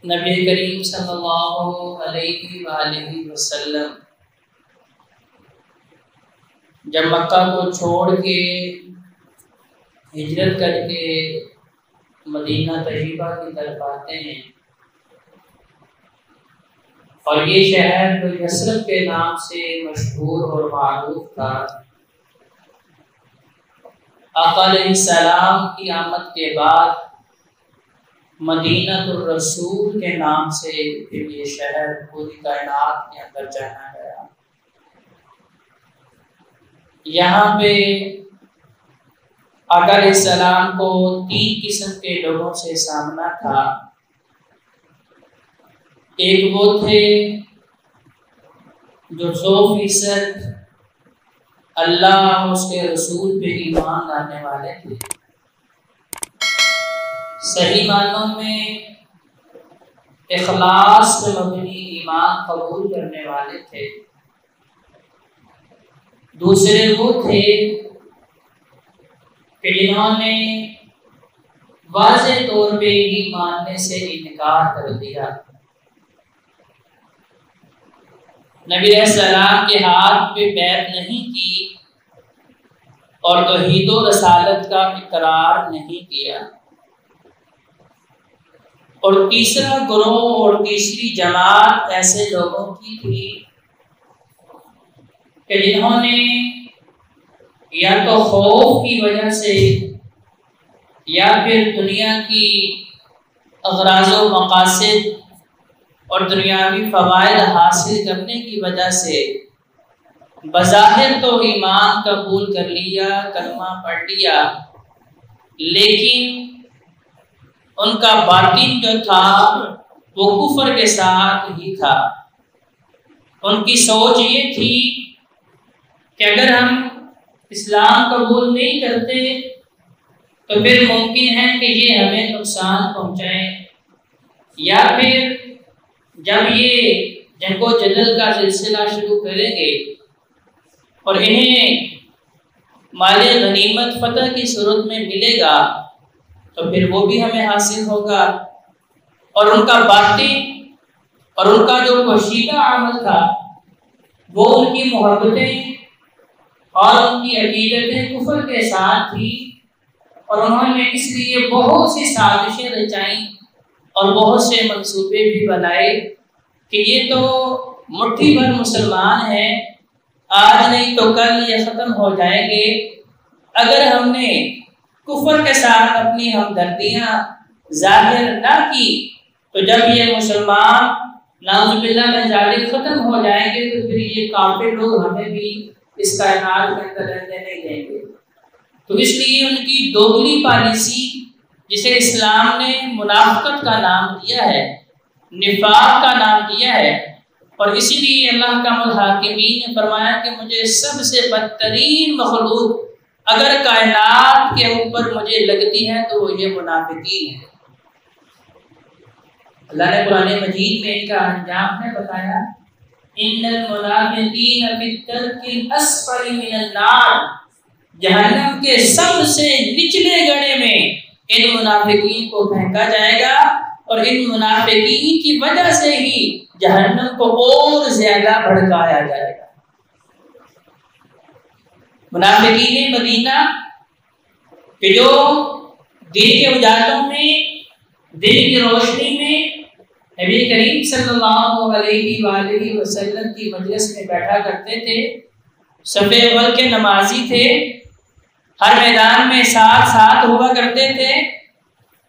نبی کریم صلی اللہ علیہ وآلہ وسلم جب مکہ کو چھوڑ کے ہجرت کر کے مدینہ طیبہ کی طرف آتے ہیں، اور یہ شہر جو یثرب کے نام سے مشہور اور معروف تھا، آقا علیہ السلام کی آمد کے بعد مدینہ الرسول کے نام سے پھر یہ شہر پوری کائنات کے اندر جانا گیا۔ یہاں پہ آقا علیہ السلام کو 3 قسم کے لوگوں سے سامنا تھا۔ ایک وہ تھے جو 100% اللہ اور اس کے رسول پہ ایمان لانے والے تھے، صحیح معنوں میں اخلاص پہ مبنی ایمان قبول کرنے والے تھے۔ دوسرے وہ تھے کہ جنہوں نے واضح طور پہ ہی ماننے سے انکار کر دیا، نبی علیہ السلام کے ہاتھ پہ بیعت نہیں کی اور توحید و رسالت کا اقرار نہیں کیا۔ اور تیسرا گروہ اور تیسری جماعت ایسے لوگوں کی تھی کہ جنہوں نے یا تو خوف کی وجہ سے یا پھر دنیا کی اغراض و مقاصد اور دنیاوی فوائد حاصل کرنے کی وجہ سے بظاہر تو ایمان قبول کر لیا، کلمہ پڑھ لیا، لیکن ان کا باطن جو تھا وہ کفر کے ساتھ ہی تھا۔ ان کی سوچ یہ تھی کہ اگر ہم اسلام قبول نہیں کرتے تو پھر ممکن ہے کہ یہ ہمیں نقصان پہنچائیں، یا پھر جب یہ جنگ و جدل کا سلسلہ شروع کریں گے اور انہیں مال غنیمت فتح کی صورت میں ملے گا تو پھر وہ بھی ہمیں حاصل ہوگا۔ اور ان کا باطن اور ان کا جو پوشیدہ عمل تھا وہ ان کی محبتیں اور ان کی عقیدتیں کفر کے ساتھ تھی، اور انہوں نے اس لیے بہت سی سازشیں رچائیں اور بہت سے منصوبے بھی بنائے کہ یہ تو مٹھی بھر مسلمان ہیں، آج نہیں تو کل یہ ختم ہو جائیں گے۔ اگر ہم نے کفر کے ساتھ اپنی ہمدردیاں ظاہر نہ کی تو جب یہ مسلمان نعوذ باللہ من ذالک ختم ہو جائیں گے تو پھر یہ کافر لوگ ہمیں بھی اس کائنات کے اندر رہنے نہیں دیں گے۔ تو اس لیے ان کی دوگلی پالیسی، جسے اسلام نے منافقت کا نام دیا ہے، نفاق کا نام دیا ہے، اور اسی لیے اللہ کا الحاکمین نے فرمایا کہ مجھے سب سے بدترین مخلوق اگر کائنات کے اوپر مجھے لگتی ہے تو وہ یہ منافقین ہے۔ اللہ نے قرآن مجید میں ان کا انجام ہے بتایا، ان المنافقین فی الدرک الاسفل من النار، جہنم کے سب سے نچلے گڑھے میں ان منافقین کو پھینکا جائے گا، اور ان منافقین کی وجہ سے ہی جہنم کو اور زیادہ بھڑکایا جائے گا۔ منافقین مدینہ کہ جو دن کے اجالوں میں، دن کی روشنی میں نبی کریم صلی اللہ علیہ وآلہ وسلم کی مجلس میں بیٹھا کرتے تھے، صف اول کے نمازی تھے، ہر میدان میں ساتھ ساتھ ہوا کرتے تھے،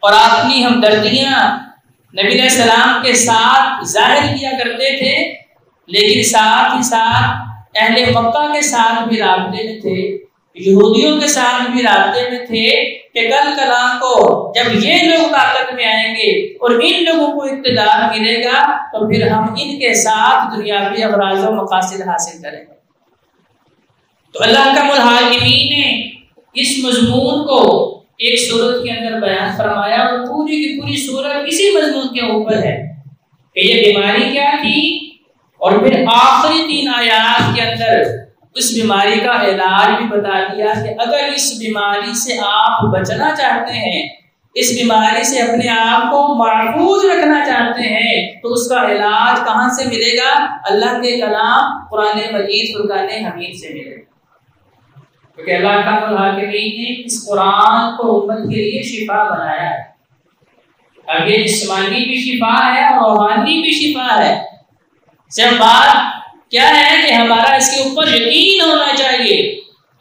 اور اپنی ہمدردیاں نبی علیہ السلام کے ساتھ ظاہر کیا کرتے تھے، لیکن ساتھ ہی ساتھ اہل مکہ کے ساتھ بھی رابطے میں تھے، یہودیوں کے ساتھ بھی رابطے میں تھے کہ کل کلام کو جب یہ لوگ طاقت میں آئیں گے اور ان لوگوں کو اقتدار ملے گا تو پھر ہم ان کے ساتھ دنیاوی اغراض و مقاصد حاصل کریں گے۔ تو اللہ کا الحاکمین نے اس مضمون کو ایک سورت کے اندر بیان فرمایا، اور پوری کی پوری سورت اسی مضمون کے اوپر ہے کہ یہ بیماری کیا تھی، اور پھر آخری 3 آیات کے اندر اس بیماری کا علاج بھی بتا دیا کہ اگر اس بیماری سے آپ بچنا چاہتے ہیں، اس بیماری سے اپنے آپ کو محفوظ رکھنا چاہتے ہیں تو اس کا علاج کہاں سے ملے گا؟ اللہ کے کلام قرآن مجید فرقان حمید سے ملے گا، کیونکہ اللہ تعالیٰ نے اس قرآن کو امت کے لیے شفا بنایا ہے۔ اب یہ جسمانی بھی شفا ہے اور روحانی بھی شفا ہے۔ صرف بات کیا ہے کہ ہمارا اس کے اوپر یقین ہونا چاہیے۔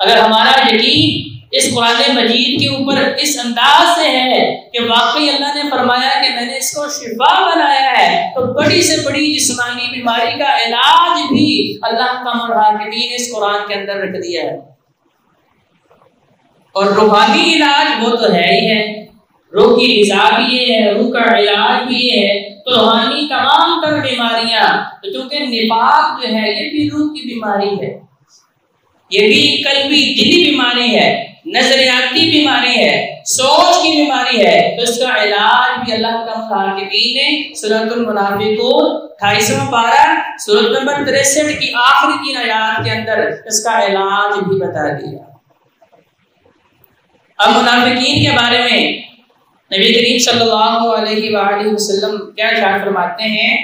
اگر ہمارا یقین اس قرآن مجید کے اوپر اس انداز سے ہے کہ واقعی اللہ نے فرمایا کہ میں نے اس کو شفا بنایا ہے، تو بڑی سے بڑی جسمانی بیماری کا علاج بھی اللہ کا الحاکمین اس قرآن کے اندر رکھ دیا ہے۔ اور روحانی علاج وہ تو ہے ہی ہے، روح کی غذا بھی یہ ہے، روح کا علاج بھی یہ ہے، تو روحانی تمام تر بیماریاں، تو چونکہ نفاق جو ہے یہ بھی روح کی بیماری ہے، یہ بھی قلبی دلی بیماری ہے، نظریاتی بیماری ہے، سوچ کی بیماری ہے، تو اس کا علاج بھی اللہ کا الحاکمین نے سورۃ المنافقون 28واں پارہ سورۃ نمبر 63 کی آخری 3 آیات کے اندر اس کا علاج بھی بتا دیا۔ اب منافقین کے بارے میں نبی کریم صلی اللہ علیہ وآلہ وسلم کیا ارشاد فرماتے ہیں؟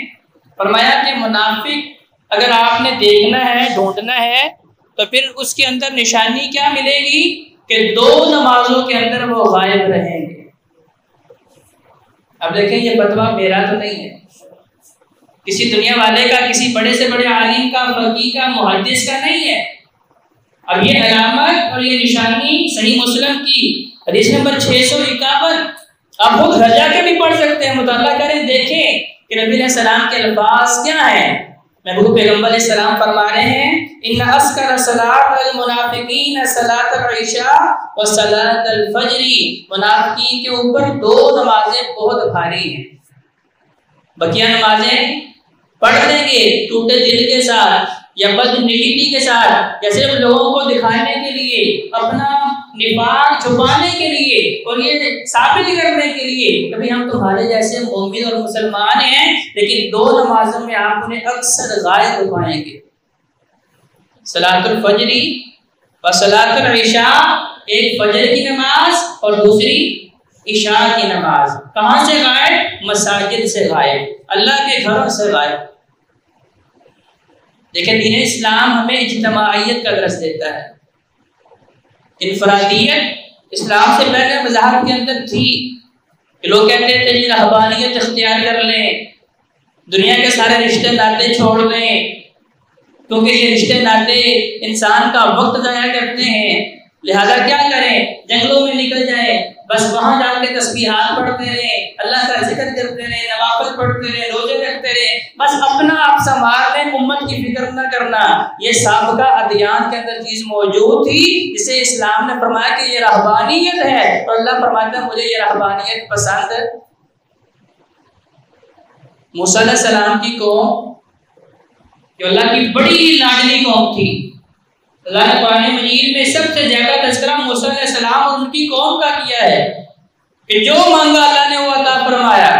فرمایا کہ منافق اگر آپ نے دیکھنا ہے، ڈھونڈنا ہے، تو پھر اس کے اندر نشانی کیا ملے گی کہ 2 نمازوں کے اندر وہ غائب رہیں گے۔ اب دیکھیں یہ فتویٰ میرا تو نہیں ہے، کسی دنیا والے کا، کسی بڑے سے بڑے عالم کا، فقیہ کا، محدث کا نہیں ہے۔ اب یہ علامت اور یہ نشانی صحیح مسلم کی حدیث نمبر 651 آپ خود رجا کے بھی پڑھ سکتے ہیں، مطالعہ کریں، دیکھیں کہ نبی علیہ السلام کے الفاظ کیا ہیں۔ محبوب پیغمبر علیہ السلام فرما رہے ہیں ان اسکر صلاۃ المنافقین صلاۃ العشاء و صلاۃ الفجر، منافقین کے اوپر 2 نمازیں بہت بھاری ہیں۔ بقیہ نمازیں پڑھ لیں گے ٹوٹے دل کے ساتھ یا بدنیتی کے ساتھ، یا صرف لوگوں کو دکھانے کے لیے، اپنا نفاق چھپانے کے لیے اور یہ ثابت کرنے کے لیے کبھی ہم تمہارے جیسے مومن اور مسلمان ہیں، لیکن 2 نمازوں میں آپ انہیں اکثر غائب پائیں گے، صلاۃ الفجر و صلاۃ العشاء، ایک فجر کی نماز اور دوسری عشاء کی نماز۔ کہاں سے غائب؟ مساجد سے غائب، اللہ کے گھروں سے غائب۔ دیکھیں دین اسلام ہمیں اجتماعیت کا درس دیتا ہے۔ انفرادیت اسلام سے پہلے مذہب کے اندر تھی کہ لوگ کہتے تھے جی رہبانیت اختیار کر لیں، دنیا کے سارے رشتے ناطے چھوڑ لیں، کیونکہ یہ رشتے ناطے انسان کا وقت ضائع کرتے ہیں، لہذا کیا کریں، جنگلوں میں نکل جائیں، بس وہاں جا کے تسبیحات پڑھتے رہیں، اللہ کا ذکر کرتے رہیں، نوافل پڑھتے رہیں، روزے رکھتے رہیں، بس اپنا آپ سنبھال لیں، امت کی فکر نہ کرنا۔ یہ سابقہ ادیان کے اندر چیز موجود تھی جسے اسلام نے فرمایا کہ یہ رہبانیت ہے، اور اللہ فرماتا ہے مجھے یہ رہبانیت پسند ہے۔ موسیٰ علیہ السلام کی قوم جو اللہ کی بڑی لاڈلی قوم تھی، اللہ نے قرآن مجید میں سب سے زیادہ تذکرہ موسیٰ علیہ السلام اور ان کی قوم کا کیا ہے کہ جو مانگا اللہ نے وہ عطا فرمایا۔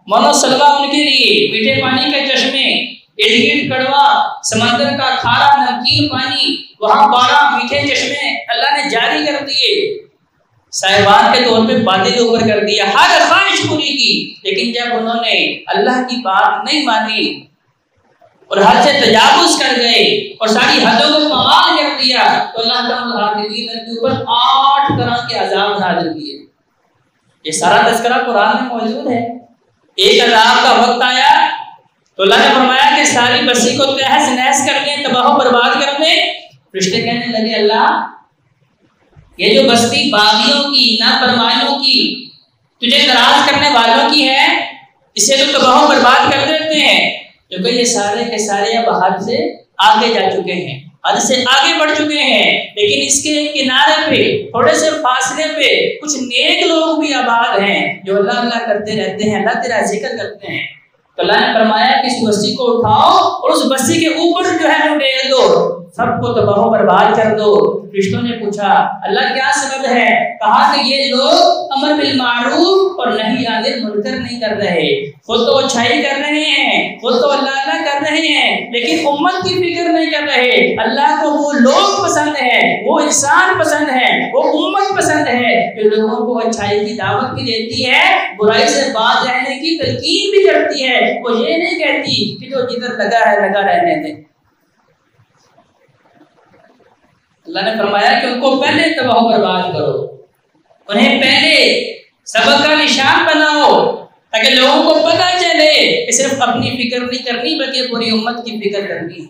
من و سلوہ ان کے لیے، میٹھے پانی کے چشمے، ارد گرد کڑوا سمندر کا کھارا نمکین پانی، وہاں 12 میٹھے چشمے اللہ نے جاری کر دیے، صاحبان کے طور پہ بادل اوپر کر دیا، ہر خواہش پوری کی، لیکن جب انہوں نے اللہ کی بات نہیں مانی اور حد سے تجاوز کر گئے اور ساری حدوں کو پامال کر دیا، تو اللہ تعالیٰ نے ان کے اوپر 8 طرح کے عذاب نازل کیے۔ یہ سارا تذکرہ قرآن میں موجود ہے۔ ایک عذاب کا وقت آیا تو اللہ نے فرمایا کہ ساری بستی کو تہس نہس کر دیں، تباہ و برباد کر دیں۔ فرشتے کہنے لگے اللہ یہ جو بستی باغیوں کی، نافرمانوں کی، تجھے ناراض کرنے والوں کی ہے، اسے تو تباہ و برباد کر دیتے ہیں، کیونکہ یہ سارے کے سارے اب حد سے آگے جا چکے ہیں، حد سے آگے بڑھ چکے ہیں، لیکن اس کے کنارے پہ تھوڑے سے فاصلے پہ کچھ نیک لوگ بھی آباد ہیں جو اللہ اللہ کرتے رہتے ہیں، اللہ تیرا ذکر کرتے ہیں۔ تو اللہ نے فرمایا کہ اس بستی کو اٹھاؤ اور اس بستی کے اوپر جو ہے ڈیل دو، سب کو تباہ و برباد کر دو۔ فرشتوں نے پوچھا اللہ کیا سبب ہے؟ کہا کہ یہ لوگ امر بالمعروف اور نہی عن المنکر نہیں کر رہے، خود تو اچھائی کر رہے ہیں، خود تو اللہ کر رہے ہیں، لیکن امت کی فکر نہیں کر رہے۔ اللہ کو وہ لوگ پسند ہیں، وہ انسان پسند ہیں، وہ امت پسند ہے جو لوگوں کو اچھائی کی دعوت بھی دیتی ہے، برائی سے باز رہنے کی تلقین بھی کرتی ہے۔ وہ یہ نہیں کہتی کہ جو جدھر لگا ہے لگا رہنے دیں۔ اللہ نے فرمایا کہ ان کو پہلے تباہ و برباد کرو، انہیں پہلے سبق کا نشان بناؤ تاکہ لوگوں کو پتہ چلے کہ صرف اپنی فکر نہیں کرنی بلکہ پوری امت کی فکر کرنی۔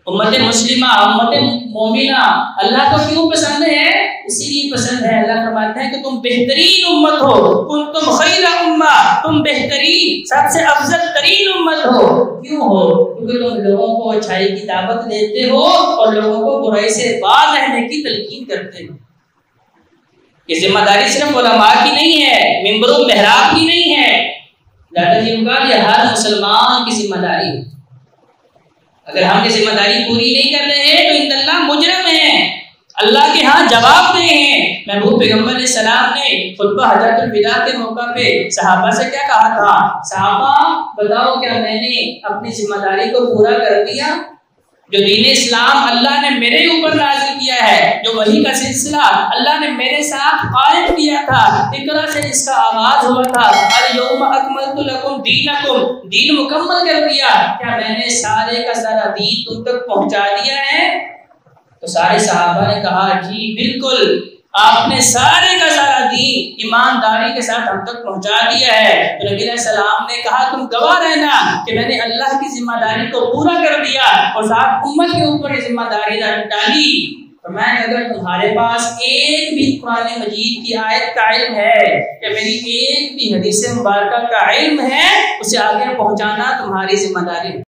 امت مسلمہ، امت مومنہ اللہ کو کیوں پسند ہے؟ اسی لیے پسند ہے، اللہ فرماتا ہے کہ تم بہترین امت ہو، کنتم خیر امہ، تم بہترین سب سے افضل ترین امت ہو۔ کیوں ہو؟ کیونکہ تم لوگوں کو اچھائی کی دعوت دیتے ہو اور لوگوں کو برائی سے باز رہنے کی تلقین کرتے ہو۔ یہ ذمہ داری صرف علماء کی نہیں ہے، ممبر و محراب کی نہیں ہے، یہ ہر مسلمان کی ذمہ داری ہے۔ اگر ہم یہ ذمہ داری پوری نہیں کر رہے ہیں تو ان اللہ مجرم ہیں، اللہ کے ہاں جواب دہ ہیں۔ محبوب پیغمبر علیہ السلام نے خطبہ حجۃ الوداع کے موقع پہ صحابہ سے کیا کہا تھا؟ صحابہ بتاؤ کیا میں نے اپنی ذمہ داری کو پورا کر دیا؟ جو دین اسلام اللہ نے میرے اوپر نازل کیا ہے، جو وحی کا سلسلہ اللہ نے میرے ساتھ قائم کیا تھا، اقرا سے جس کا آغاز ہوا تھا، الیوم اکملت لکم دینکم، دین مکمل کر دیا، کیا میں نے سارے کا سارا دین تم تک پہنچا دیا ہے؟ تو سارے صحابہ نے کہا جی بالکل، آپ نے سارے کا سارا دین ایمانداری کے ساتھ ہم تک پہنچا دیا ہے۔ تو نبی علیہ السلام نے کہا تم گواہ رہنا کہ میں نے اللہ کی ذمہ داری کو پورا کر دیا اور ساتھ امت کے اوپر یہ ذمہ داری ڈالی۔ فرمایا اگر تمہارے پاس ایک بھی قرآن مجید کی آیت کا علم ہے یا میری ایک بھی حدیث مبارکہ کا علم ہے، اسے آگے پہنچانا تمہاری ذمہ داری ہے۔